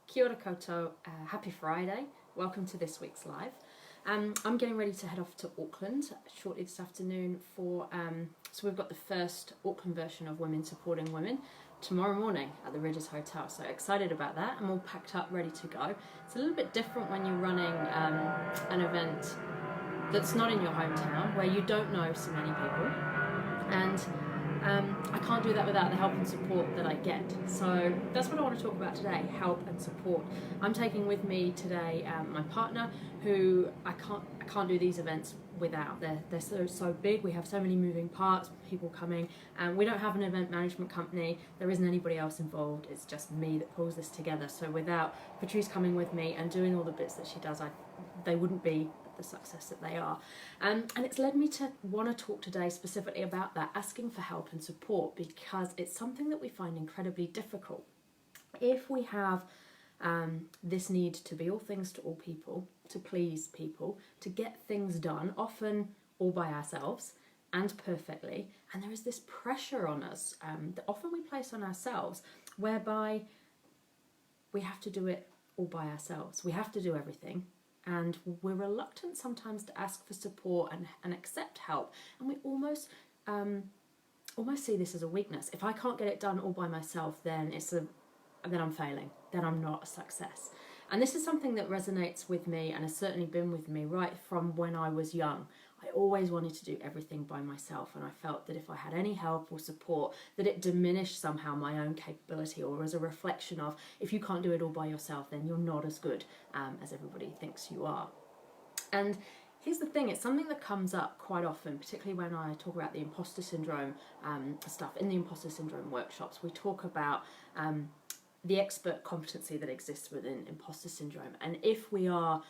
Kia ora koutou, happy Friday. Welcome to this week's live. I'm getting ready to head off to Auckland shortly this afternoon for, so we've got the first Auckland version of Women Supporting Women tomorrow morning at the Ridges Hotel. So excited about that. I'm all packed up, ready to go. It's a little bit different when you're running an event that's not in your hometown, where you don't know so many people. And I can't do that without the help and support that I get. So that's what I want to talk about today, help and support. I'm taking with me today my partner, who I can't do these events without. They're so big, we have so many moving parts, people coming, and we don't have an event management company, there isn't anybody else involved, it's just me that pulls this together. So without Patrice coming with me and doing all the bits that she does, they wouldn't be the success that they are. And it's led me to want to talk today specifically about that, asking for help and support, because it's something that we find incredibly difficult. If we have this need to be all things to all people, to please people, to get things done, often all by ourselves and perfectly, and there is this pressure on us that often we place on ourselves, whereby we have to do it all by ourselves. We have to do everything. And we're reluctant sometimes to ask for support and accept help. And we almost see this as a weakness. If I can't get it done all by myself, then then I'm failing. Then I'm not a success. And this is something that resonates with me and has certainly been with me right from when I was young. I always wanted to do everything by myself, and I felt that if I had any help or support, that it diminished somehow my own capability, or as a reflection of, if you can't do it all by yourself, then you're not as good as everybody thinks you are. And here's the thing, it's something that comes up quite often, particularly when I talk about the imposter syndrome stuff. In the imposter syndrome workshops, we talk about the expert competency that exists within imposter syndrome. And if we are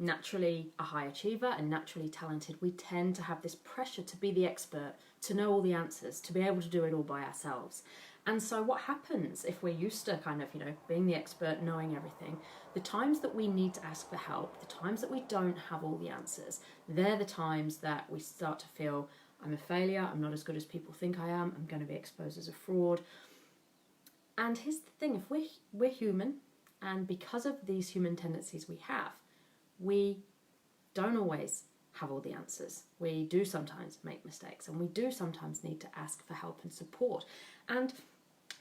naturally a high achiever and naturally talented, we tend to have this pressure to be the expert, to know all the answers, to be able to do it all by ourselves. And so what happens if we're used to kind of, being the expert, knowing everything, the times that we need to ask for help, the times that we don't have all the answers, they're the times that we start to feel, I'm a failure, I'm not as good as people think I am, I'm going to be exposed as a fraud. And here's the thing, if we're human, and because of these human tendencies we have, we don't always have all the answers. We do sometimes make mistakes, and we do sometimes need to ask for help and support. And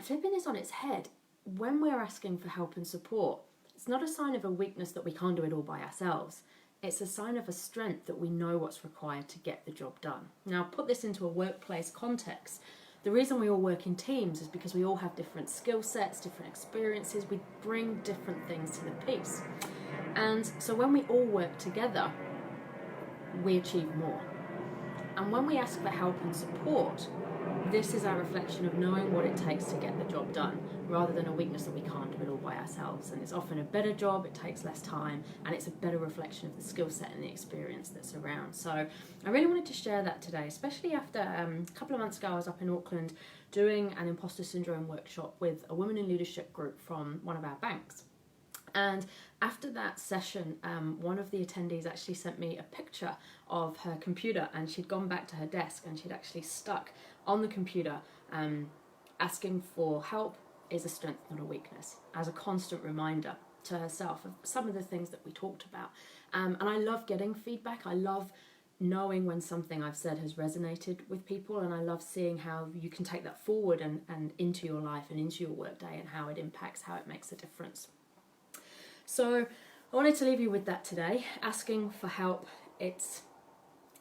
flipping this on its head, when we're asking for help and support, it's not a sign of a weakness that we can't do it all by ourselves. It's a sign of a strength that we know what's required to get the job done. Now, put this into a workplace context. The reason we all work in teams is because we all have different skill sets, different experiences. We bring different things to the piece. And so when we all work together, we achieve more. And when we ask for help and support, this is our reflection of knowing what it takes to get the job done, rather than a weakness that we can't do it all by ourselves. And it's often a better job, it takes less time, and it's a better reflection of the skill set and the experience that's around. So I really wanted to share that today, especially after a couple of months ago I was up in Auckland doing an imposter syndrome workshop with a women in leadership group from one of our banks. And after that session, one of the attendees actually sent me a picture of her computer, and she'd gone back to her desk and she'd actually stuck on the computer asking for help is a strength, not a weakness, as a constant reminder to herself of some of the things that we talked about. And I love getting feedback. I love knowing when something I've said has resonated with people, and I love seeing how you can take that forward and into your life and into your workday, and how it impacts, how it makes a difference. So I wanted to leave you with that today. Asking for help, it's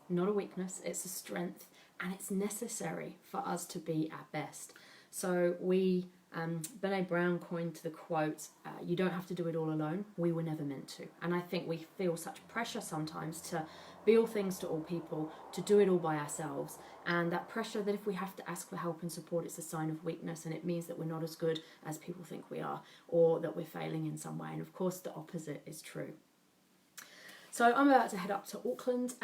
not a weakness, it's a strength, and it's necessary for us to be our best. So Brene Brown coined the quote, you don't have to do it all alone, we were never meant to. And I think we feel such pressure sometimes to be all things to all people, to do it all by ourselves. And that pressure that if we have to ask for help and support, it's a sign of weakness, and it means that we're not as good as people think we are, or that we're failing in some way. And of course the opposite is true. So I'm about to head up to Auckland.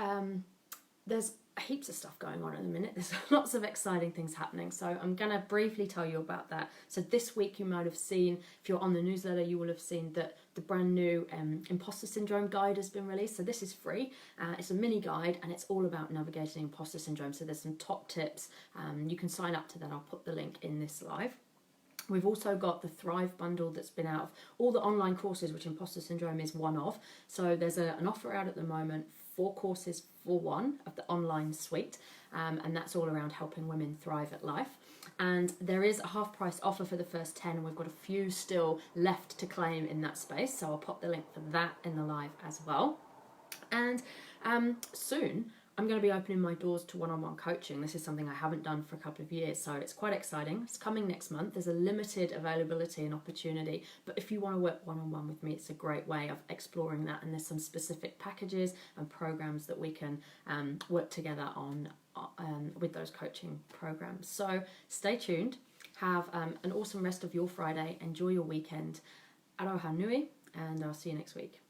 There's heaps of stuff going on at the minute. There's lots of exciting things happening, so I'm going to briefly tell you about that. So this week you might have seen, if you're on the newsletter, you will have seen that the brand new imposter syndrome guide has been released. So this is free. It's a mini guide, and it's all about navigating imposter syndrome. So there's some top tips. You can sign up to that. I'll put the link in this live. We've also got the Thrive bundle that's been out of all the online courses, which Imposter Syndrome is one of. So there's an offer out at the moment, 4 courses for one of the online suite, and that's all around helping women thrive at life. And there is a half price offer for the first 10, and we've got a few still left to claim in that space. So I'll pop the link for that in the live as well. And soon I'm going to be opening my doors to one-on-one coaching. This is something I haven't done for a couple of years, so it's quite exciting. It's coming next month. There's a limited availability and opportunity, but if you want to work one-on-one with me, it's a great way of exploring that, and there's some specific packages and programs that we can work together on with those coaching programs. So stay tuned. Have an awesome rest of your Friday. Enjoy your weekend. Aloha nui, and I'll see you next week.